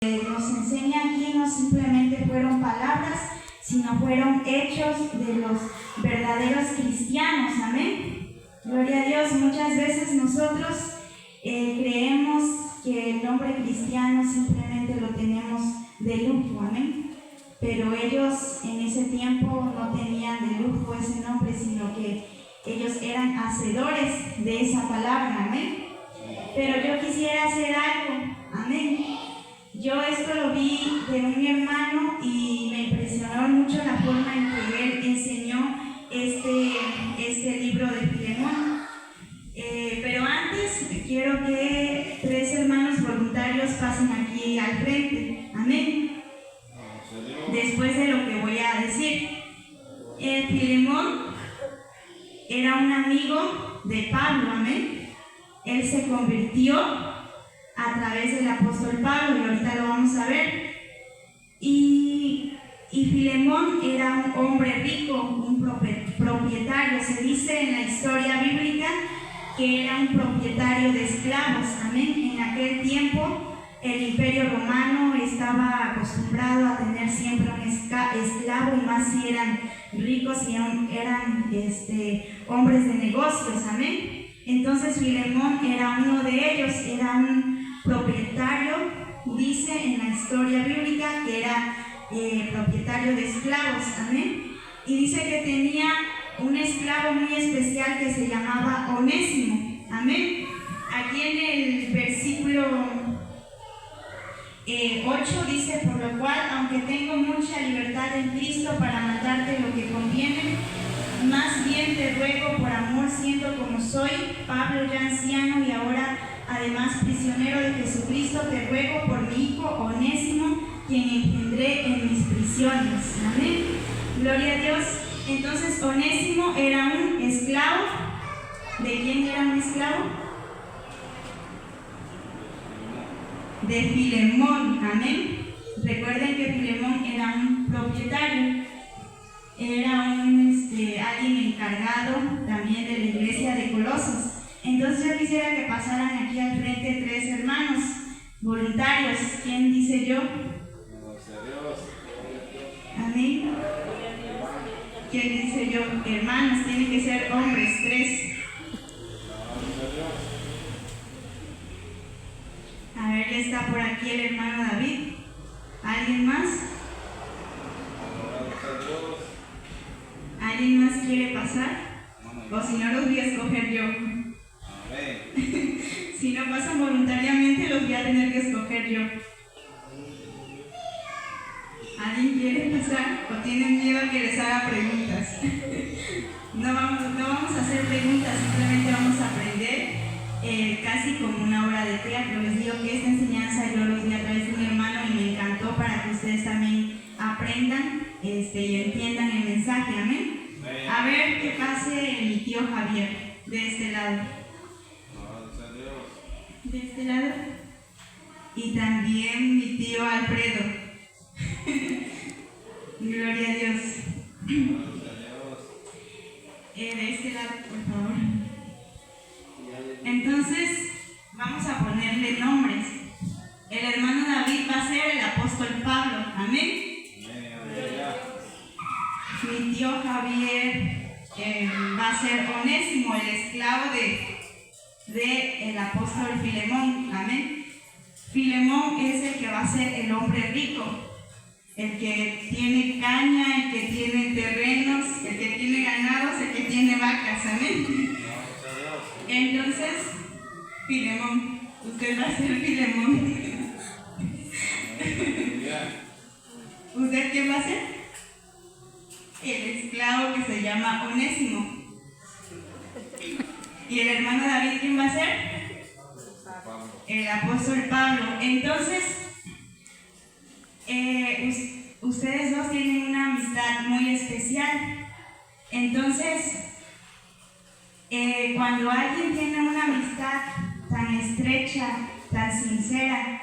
nos enseña aquí no simplemente fueron palabras, sino fueron hechos de los verdaderos cristianos. Amén. Gloria a Dios. Muchas veces nosotros creemos que el nombre cristiano simplemente lo tenemos de lujo. Amén. Pero ellos en ese tiempo no tenían de lujo ese nombre, sino que ellos eran hacedores de esa palabra. Amén. Pero yo quisiera hacer algo. Amén. Yo esto lo vi de un hermano y me impresionó mucho la forma en que él enseñó este libro de Filemón. Pero antes quiero que 3 hermanos voluntarios pasen aquí al frente. Amén. Después de lo que voy a decir. Filemón era un amigo de Pablo. Amén. Él se convirtió a través del apóstol Pablo, y ahorita lo vamos a ver. Y Filemón era un hombre rico, un propietario. Se dice en la historia bíblica que era un propietario de esclavos. Amén. En aquel tiempo el imperio romano estaba acostumbrado a tener siempre un esclavo, y más si eran ricos y eran hombres de negocios. Amén. Entonces Filemón era uno de ellos, era un propietario. Dice en la historia bíblica que era propietario de esclavos. Amén. Y dice que tenía un esclavo muy especial que se llamaba Onésimo. Amén. Aquí en el versículo 8 dice: por lo cual, aunque tengo mucha libertad en Cristo para mandarte lo que conviene, más bien te ruego por amor, siendo como soy, Pablo ya anciano y ahora además prisionero de Jesucristo, te ruego por mi hijo Onésimo, quien engendré en mis prisiones. Amén. Gloria a Dios. Entonces Onésimo era un esclavo. ¿De quién era un esclavo? De Filemón. Amén. Recuerden que Filemón era un propietario, era alguien encargado también de la iglesia de Colosos. Entonces yo quisiera que pasaran aquí al frente 3 hermanos voluntarios. ¿Quién dice yo? Amén. ¿Quién dice yo? Hermanos, tienen que ser hombres, 3. A ver, está por aquí el hermano David. ¿Alguien más? ¿Alguien más quiere pasar? O si no, los voy a escoger yo. Si no pasan voluntariamente, los voy a tener que escoger yo. ¿Alguien quiere pasar o tienen miedo a que les haga preguntas? No vamos a hacer preguntas, simplemente vamos a aprender casi como una obra de teatro. Les digo que esta enseñanza yo los di a través de un hermano y me encantó para que ustedes también aprendan y entiendan el mensaje. Amén. A ver que pase mi tío Javier de este lado. De este lado. Y también mi tío Alfredo. Gloria a Dios. De este lado, por favor. Entonces, vamos a ponerle nombres. El hermano David va a ser el apóstol Pablo. Amén. Mi tío Javier va a ser Onésimo, el esclavo de el apóstol Filemón. Amén. Filemón es el que va a ser el hombre rico, el que tiene caña, el que tiene terrenos, el que tiene ganados, el que tiene vacas. Amén. Entonces, Filemón, usted va a ser Filemón. ¿Usted qué va a ser? El esclavo que se llama Onésimo. ¿Y el hermano David quién va a ser? El apóstol Pablo. Entonces, ustedes dos tienen una amistad muy especial. Entonces, cuando alguien tiene una amistad tan estrecha, tan sincera,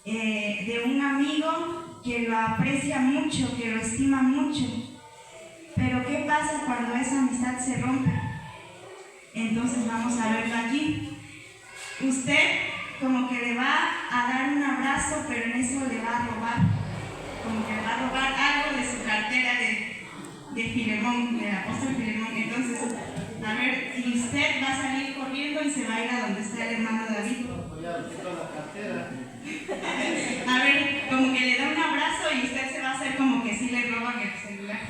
de un amigo que lo aprecia mucho, que lo estima mucho, pero ¿qué pasa cuando esa amistad se rompe? Entonces vamos a verlo aquí. Usted como que le va a dar un abrazo, pero en eso le va a robar, como que le va a robar algo de su cartera de Filemón, del apóstol Filemón. Entonces, a ver, y usted va a salir corriendo y se va a ir a donde está el hermano David. A ver, como que le da un abrazo y usted se va a hacer como que sí le roban el celular,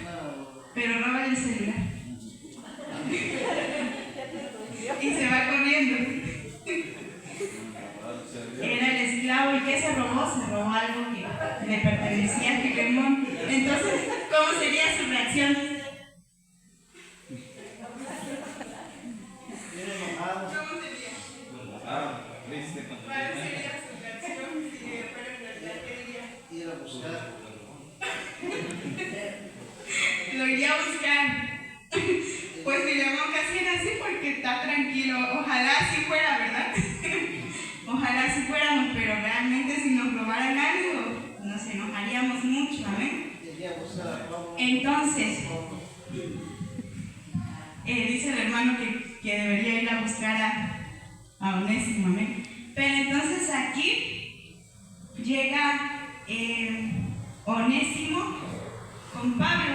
pero roban el celular. Y se va corriendo. Era el esclavo, ¿y qué se robó? Se robó algo que le pertenecía a Filemón. Entonces, ¿cómo sería su reacción? ¿Cómo sería? ¿Cuál sería su reacción si fuera en realidad? ¿Qué diría? Ir a buscar. Lo iría a buscar. Pues Filemón casi era así porque está tranquilo. Ojalá así fuera, ¿verdad? Ojalá así fuéramos, pero realmente si nos robaran algo, nos enojaríamos mucho, ¿amén? Entonces, dice el hermano que debería ir a buscar a Onésimo, ¿amén? Pero entonces aquí llega Onésimo con Pablo.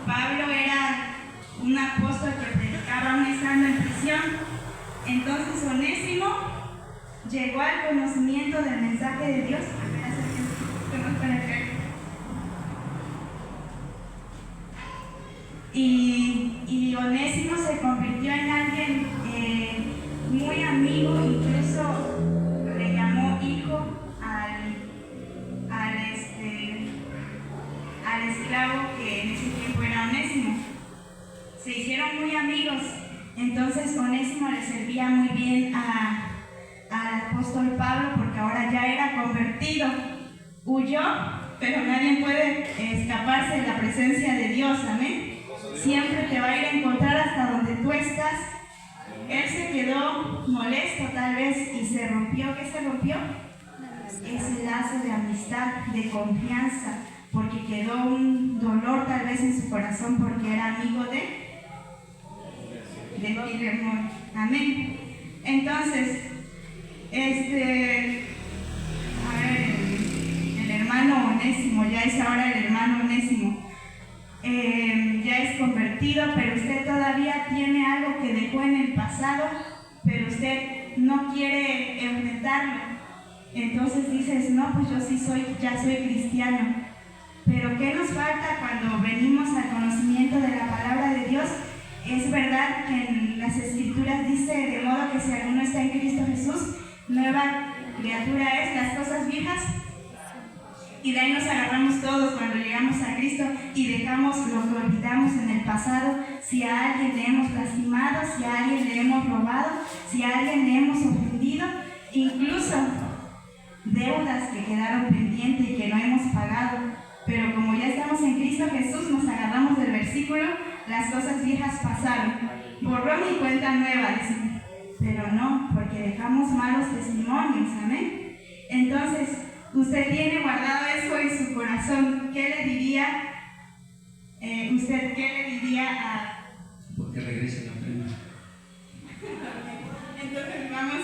Pablo era un apóstol que predicaba aún estando en prisión. Entonces Onésimo llegó al conocimiento del mensaje de Dios. Y Onésimo se convirtió en alguien muy amigo, incluso le llamó hijo al esclavo que en ese tiempo era Onésimo. Se hicieron muy amigos, entonces Onésimo le servía muy bien al apóstol Pablo porque ahora ya era convertido. Huyó, pero nadie puede escaparse de la presencia de Dios, amén. Siempre te va a ir a encontrar hasta donde tú estás. Él se quedó molesto tal vez y se rompió. ¿Qué se rompió? Ese lazo de amistad, de confianza, porque quedó un dolor tal vez en su corazón porque era amigo de Filemón. Amén. Entonces, a ver, el hermano Onésimo, ya es ahora el hermano Onésimo, ya es convertido, pero usted todavía tiene algo que dejó en el pasado, pero usted no quiere enfrentarlo. Entonces dices, no, pues yo sí ya soy cristiano. Pero ¿qué nos falta cuando venimos al conocimiento de la palabra de Dios? Es verdad que en las Escrituras dice, de modo que si alguno está en Cristo Jesús, nueva criatura es, las cosas viejas, y de ahí nos agarramos todos cuando llegamos a Cristo y dejamos lo que olvidamos en el pasado. Si a alguien le hemos lastimado, si a alguien le hemos robado, si a alguien le hemos ofendido, incluso deudas que quedaron pendientes y que no hemos pagado, pero como ya estamos en Cristo Jesús, nos agarramos del versículo, las cosas viejas pasaron, borrón y cuenta nueva, dicen. Pero no, porque dejamos malos testimonios, amén. Entonces, usted tiene guardado eso en su corazón. ¿Qué le diría usted? ¿Qué le diría a...? Porque regrese la ofrenda. Entonces vamos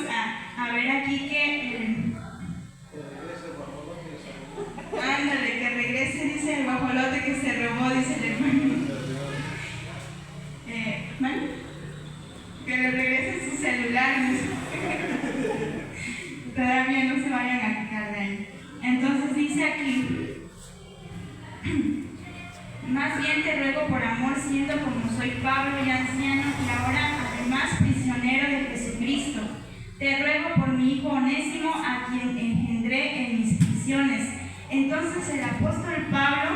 a ver aquí que... ándale, que regrese, dice el guajolote que se robó, dice el hermano. ¿Bueno? Que le regrese su celular. Todavía no se vayan a quitar de ahí. Entonces dice aquí, más bien te ruego por amor, siendo como soy Pablo y anciano, y ahora además prisionero de Jesucristo, te ruego por mi hijo Onésimo, a quien engendré en mis prisiones. Entonces el apóstol Pablo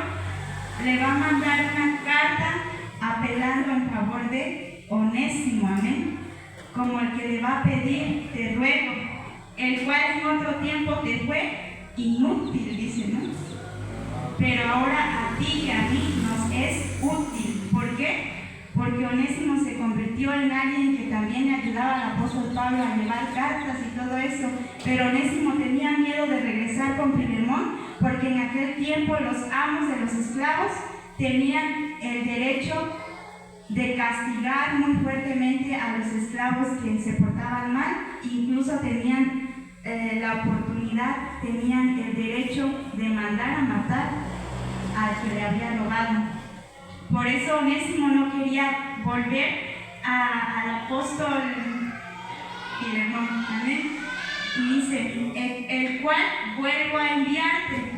le va a mandar una carta apelando en favor de Onésimo, amén, como el que le va a pedir, te ruego, el cual en otro tiempo te fue inútil, dice, ¿no? Pero ahora a ti y a mí nos es útil. ¿Por qué? Porque Onésimo se convirtió en alguien que también le ayudaba al apóstol Pablo a llevar cartas y todo eso, pero Onésimo tenía miedo de regresar con Filemón, porque en aquel tiempo los amos de los esclavos tenían el derecho de castigar muy fuertemente a los esclavos que se portaban mal, incluso tenían la oportunidad, tenían el derecho de mandar a matar al que le había robado. Por eso Onésimo no quería volver al apóstol Filemón. Amén. Y dice, el cual vuelvo a enviarte.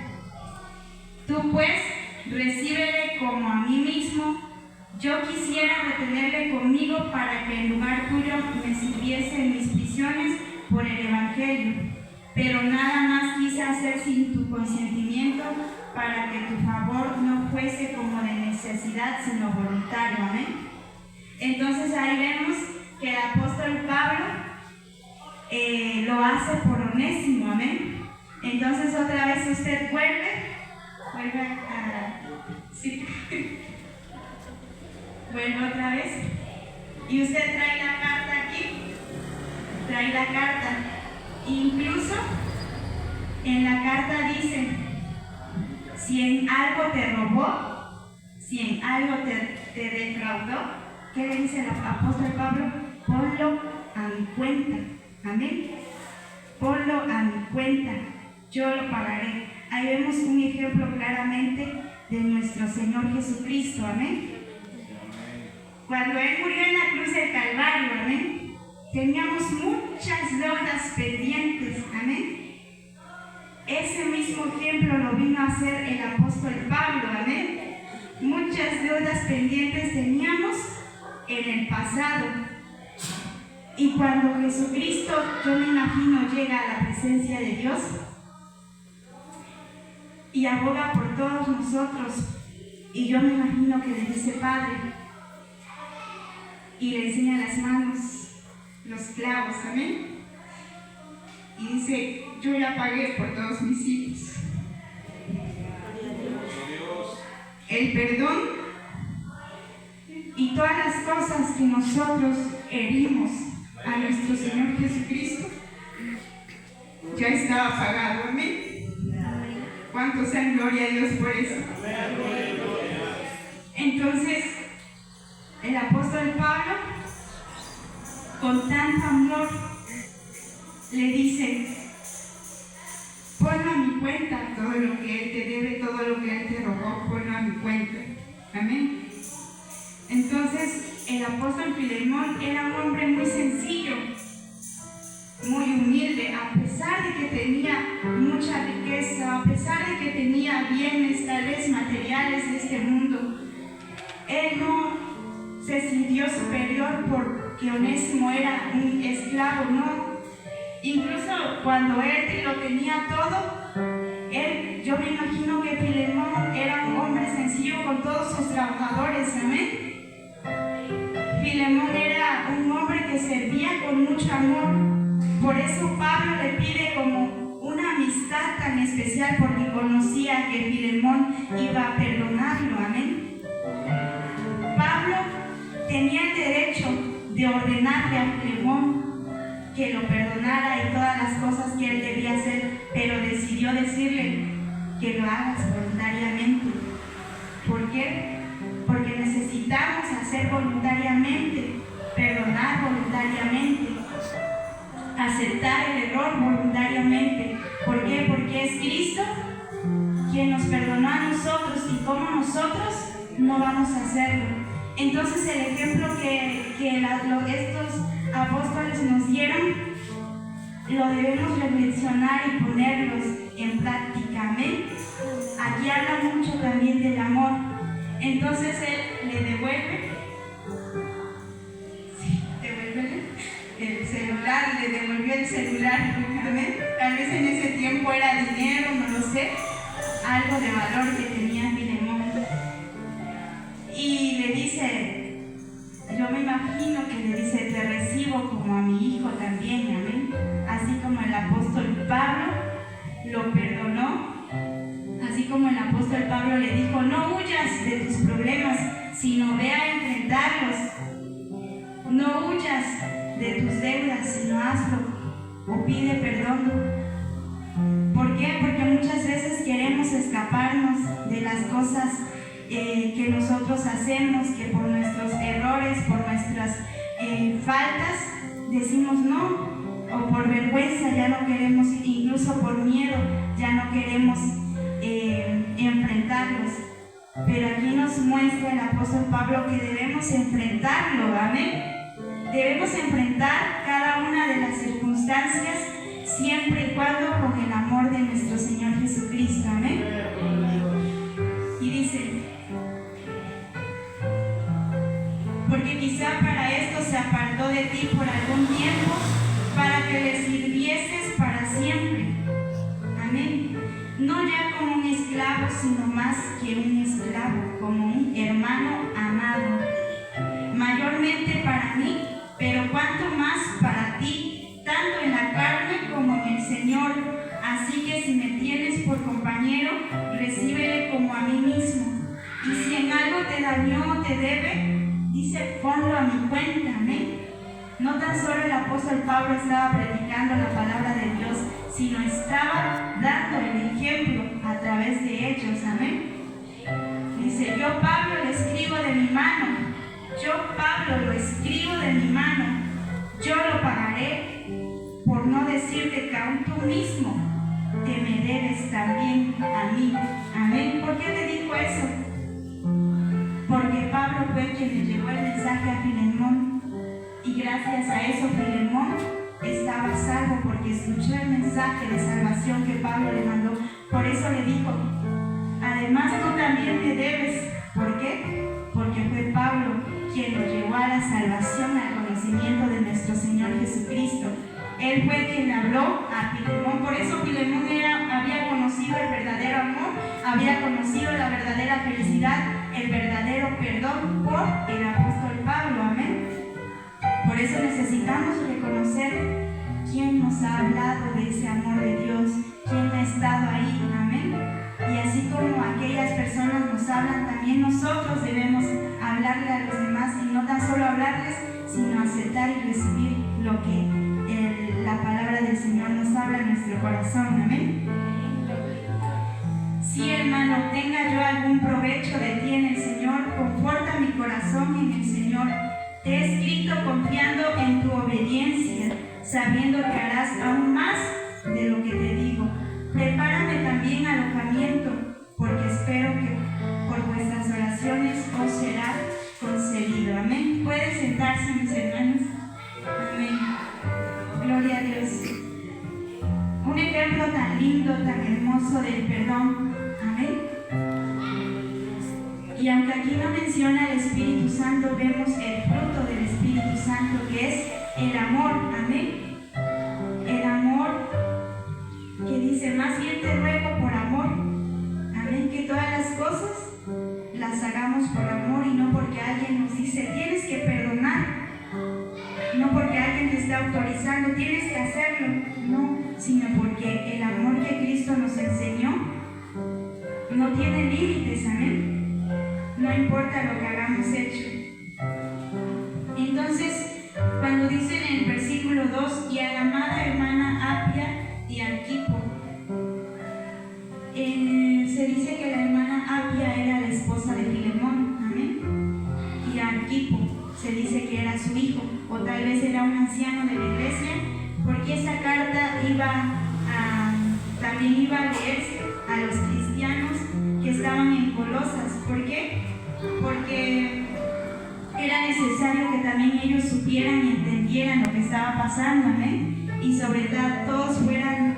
Tú pues recíbele como a mí mismo. Yo quisiera retenerle conmigo para que en lugar tuyo me sirviese en mis prisiones por el Evangelio. Pero nada más quise hacer sin tu consentimiento, para que tu favor no fuese como de necesidad, sino voluntario. Amén. Entonces ahí vemos que el apóstol Pablo lo hace por Onésimo. Amén. Entonces otra vez usted vuelve otra vez y usted trae la carta aquí, trae la carta. Incluso en la carta dice, si en algo te robó, si en algo te defraudó, ¿qué le dice el apóstol Pablo? Ponlo a mi cuenta. Amén. Ponlo a mi cuenta, yo lo pagaré. Ahí vemos un ejemplo claramente de nuestro Señor Jesucristo. Amén. Cuando Él murió en la cruz del Calvario, amén, teníamos muchas deudas pendientes. Amén. Ese mismo ejemplo lo vino a hacer el apóstol Pablo. Amén. Muchas deudas pendientes teníamos en el pasado. Y cuando Jesucristo, yo me imagino, llega a la presencia de Dios y aboga por todos nosotros, y yo me imagino que le dice Padre, y le enseña las manos, los clavos. Amén. Y dice, yo ya pagué por todos mis hijos. El perdón y todas las cosas que nosotros herimos a nuestro Señor Jesucristo ya estaba pagado. Amén. ¿Cuántos sean gloria a Dios por eso? Entonces el apóstol Pablo, con tanto amor, le dice, ponlo a mi cuenta todo lo que Él te debe, todo lo que Él te robó, ponlo a mi cuenta. Amén. Entonces el apóstol Filemón era un hombre muy sencillo, muy humilde, a pesar de que tenía mucha riqueza, a pesar de que tenía bienes tal vez materiales de este mundo. Él no se sintió superior porque Onésimo era un esclavo, no. Incluso cuando él lo tenía todo, yo me imagino que Filemón era un hombre sencillo con todos sus trabajadores. Amén. Filemón era un hombre que servía con mucho amor. Por eso Pablo le pide como una amistad tan especial, porque conocía que Filemón iba a perdonarlo. Amén. Pablo tenía el derecho de ordenarle a Filemón que lo perdonara y todas las cosas que él debía hacer, pero decidió decirle que lo hagas voluntariamente. ¿Por qué? Porque necesitamos hacer voluntariamente, perdonar voluntariamente, aceptar el error voluntariamente. ¿Por qué? Porque es Cristo quien nos perdonó a nosotros, y como nosotros no vamos a hacerlo. Entonces el ejemplo que estos apóstoles nos dieron lo debemos reflexionar y ponerlos en práctica. Amén. Aquí habla mucho también del amor. Entonces él le devuelve el celular, le devolvió el celular. Amén. Tal vez en ese tiempo era dinero, no lo sé, algo de valor que tenía Filemón. Y le dice, yo me imagino que le dice, te recibo como a mi hijo también. Amén. Así como el apóstol Pablo lo perdonó, así como el apóstol Pablo le dijo, no huyas de tus problemas, sino ve a enfrentarlos. No huyas de tus deudas, sino hazlo o pide perdón. ¿Por qué? Porque muchas veces queremos escaparnos de las cosas que nosotros hacemos, que por nuestros errores, por nuestras faltas, decimos no, o por vergüenza ya no queremos, incluso por miedo ya no queremos enfrentarlos. Pero aquí nos muestra el apóstol Pablo que debemos enfrentarlo, amén. Debemos enfrentar cada una de las circunstancias siempre y cuando con el amor de nuestro Señor Jesucristo, amén. Y dice, porque quizá para esto se apartó de ti por algún tiempo, para que le sirvieses para siempre, amén. No ya como un esclavo, sino más que un esclavo, como un hermano amado, mayormente para mí, pero cuanto más para ti, tanto en la carne como en el Señor. Así que si me tienes por compañero, recíbele como a mí mismo. Y si en algo te dañó o te debe, dice, ponlo a mi cuenta, amén. No tan solo el apóstol Pablo estaba predicando la palabra de Dios, sino estaba dando el ejemplo a través de ellos, amén. Dice, yo Pablo lo escribo de mi mano, yo Pablo lo escribo de mi mano, yo lo pagaré, por no decirte que aún tú mismo te me debes también a mí, amén. ¿Por qué te dijo eso? Porque Pablo fue quien le llevó el mensaje a Filemón, y gracias a eso Filemón estaba salvo, porque escuchó el mensaje de salvación que Pablo le mandó. Por eso le dijo, además tú también me debes. ¿Por qué? Porque fue Pablo quien lo llevó a la salvación, al conocimiento de nuestro Señor Jesucristo. Él fue quien habló a Filemón. Por eso Filemón había conocido el verdadero amor, había conocido la verdadera felicidad, el verdadero perdón por el apóstol Pablo, amén. Por eso necesitamos reconocer quién nos ha hablado de ese amor de Dios, quién ha estado ahí, amén. Y así como aquellas personas nos hablan, también nosotros debemos hablarle a los demás, y no tan solo hablarles, sino aceptar y recibir lo que la palabra del Señor nos habla en nuestro corazón, amén. Sí, hermano, tenga yo algún provecho de ti en el Señor, conforta mi corazón en el Señor. Te he escrito confiando en tu obediencia, sabiendo que harás aún más de lo que te digo. Prepárame también alojamiento, porque espero que por vuestras oraciones os será concedido. Amén. Pueden sentarse, mis hermanos. Amén. Gloria a Dios. Un ejemplo tan lindo, tan hermoso del perdón. Amén. Y aunque aquí no menciona el Espíritu Santo, vemos el fruto del Espíritu Santo, que es el amor. Amén. El amor que dice, más bien te ruego por amor. Amén. Que todas las cosas las hagamos por amor, y no porque alguien nos dice, tienes que perdonar. No porque alguien te está autorizando, tienes que hacerlo. No, sino porque el amor que Cristo nos enseñó no tiene límites. Amén. No importa lo que hagamos hecho. Entonces, cuando dicen en el versículo 2, y a la amada hermana Apia y Arquipo, se dice que la hermana Apia era la esposa de Filemón, amén. Y Arquipo se dice que era su hijo, o tal vez era un anciano de la iglesia, porque esa carta también iba a leerse a los cristianos que estaban en Colosas. ¿Por qué? Porque era necesario que también ellos supieran y entendieran lo que estaba pasando, amén. Y sobre todo todos fueran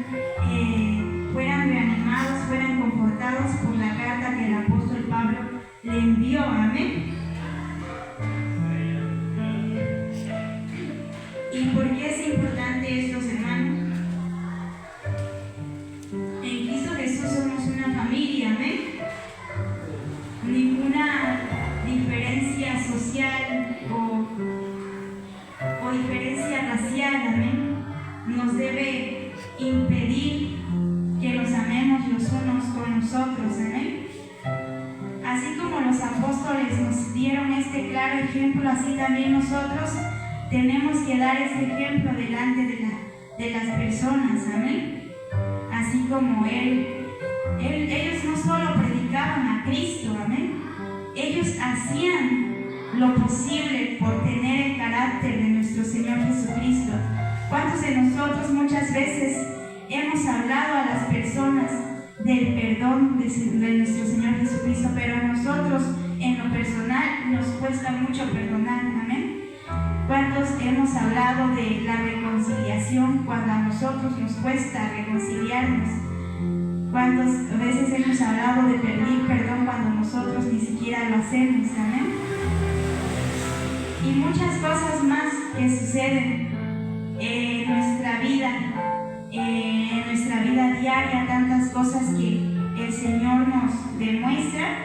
reanimados, fueran confortados por la carta que el apóstol Pablo le envió, amén. ¿Y por qué es importante esto, hermanos? En Cristo Jesús somos una familia, amén. Ninguna diferencia social o diferencia racial, amén, nos debe impedir que nos amemos los unos con los otros, amén. Así como los apóstoles nos dieron este claro ejemplo, así también nosotros tenemos que dar este ejemplo delante de las personas, amén. Así como ellos no solo predicaban a Cristo, amén, ellos hacían lo posible por tener el carácter de nuestro Señor Jesucristo. ¿Cuántos de nosotros muchas veces hemos hablado a las personas del perdón de nuestro Señor Jesucristo, pero a nosotros en lo personal nos cuesta mucho perdonar? Amén. ¿Cuántos hemos hablado de la reconciliación cuando a nosotros nos cuesta reconciliarnos? ¿Cuántas veces hemos hablado de pedir perdón cuando nosotros ni siquiera lo hacemos? Amén. Y muchas cosas más que suceden en nuestra vida diaria, tantas cosas que el Señor nos demuestra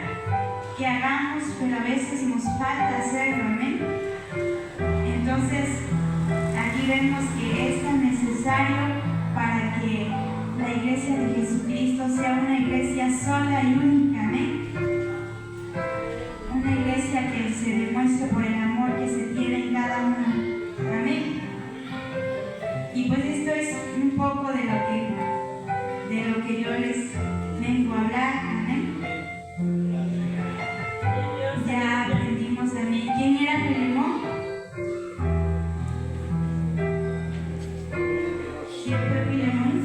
que hagamos, pero a veces nos falta hacerlo. Amén. Entonces, aquí vemos que es tan necesario para que la iglesia de Jesucristo sea una iglesia sola y única. Amén. Una iglesia que se demuestre por el amor que se tiene en cada uno. Amén. Y pues esto es un poco de lo que yo les vengo a hablar. Amén. Ya aprendimos también quién era Filemón. ¿Quién fue Filemón?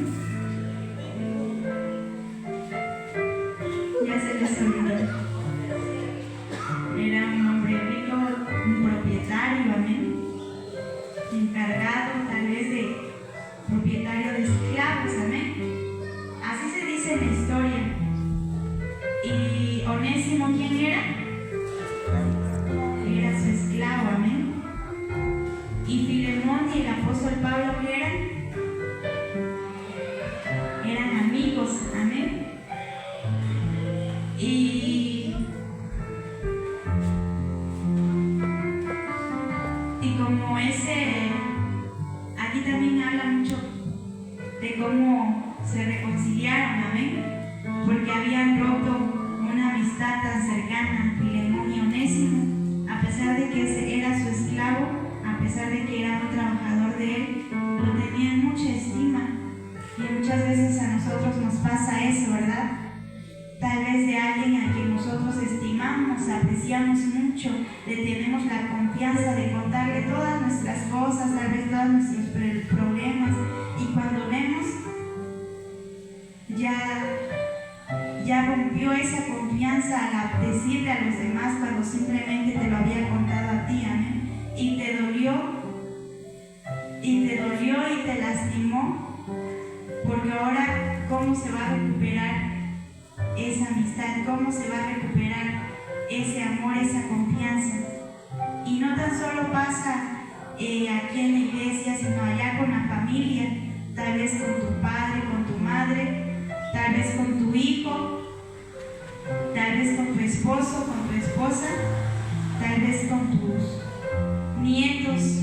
Ya se les olvidó. Era un hombre rico, un propietario, amén, encargado tal vez de propietario de esclavos, amén. Así se dice en la historia. ¿Y Onésimo quién era? Era su esclavo, amén. ¿Y Filemón y el apóstol Pablo qué eran? Eran amigos, amén. Y como aquí también habla mucho de cómo se reconciliaron, amén, porque habían roto una amistad tan cercana, Filemón y Onésimo, a pesar de que era su esclavo, a pesar de que era un trabajador de él, lo tenían mucha estima. Y muchas veces a nosotros nos pasa eso, ¿verdad? Tal vez de alguien a quien nosotros estimamos, apreciamos mucho, le tenemos la confianza de contarle todas nuestras cosas, tal vez todos nuestros problemas, y cuando vemos, ya rompió esa confianza al decirle a los demás cuando simplemente te lo había contado a ti, amén, y te dolió y te lastimó, porque ahora ¿cómo se va a recuperar esa amistad? ¿Cómo se va a recuperar ese amor, esa confianza? Y no tan solo pasa aquí en la iglesia, sino allá con la familia, tal vez con tu padre, con tu madre, tal vez con tu hijo, tal vez con tu esposo, con tu esposa, tal vez con tus nietos,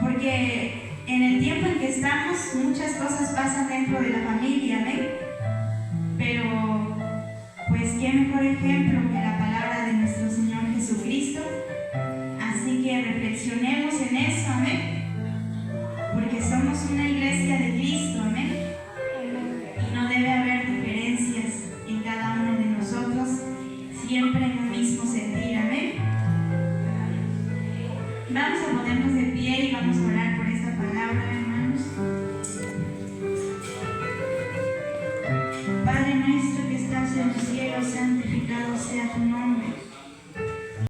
porque en el tiempo en que estamos muchas cosas pasan dentro de la familia, amén. Pero pues qué mejor ejemplo que la palabra de nuestro Señor Jesucristo. Así que reflexionemos en eso, amén, porque somos una iglesia de Cristo, amén, y no debe haber diferencias en cada uno de nosotros, siempre en un mismo sentir, amén. Vamos a ponernos de pie y vamos a orar por esta palabra, hermanos. Padre nuestro que estás en los cielos, santificado sea tu nombre.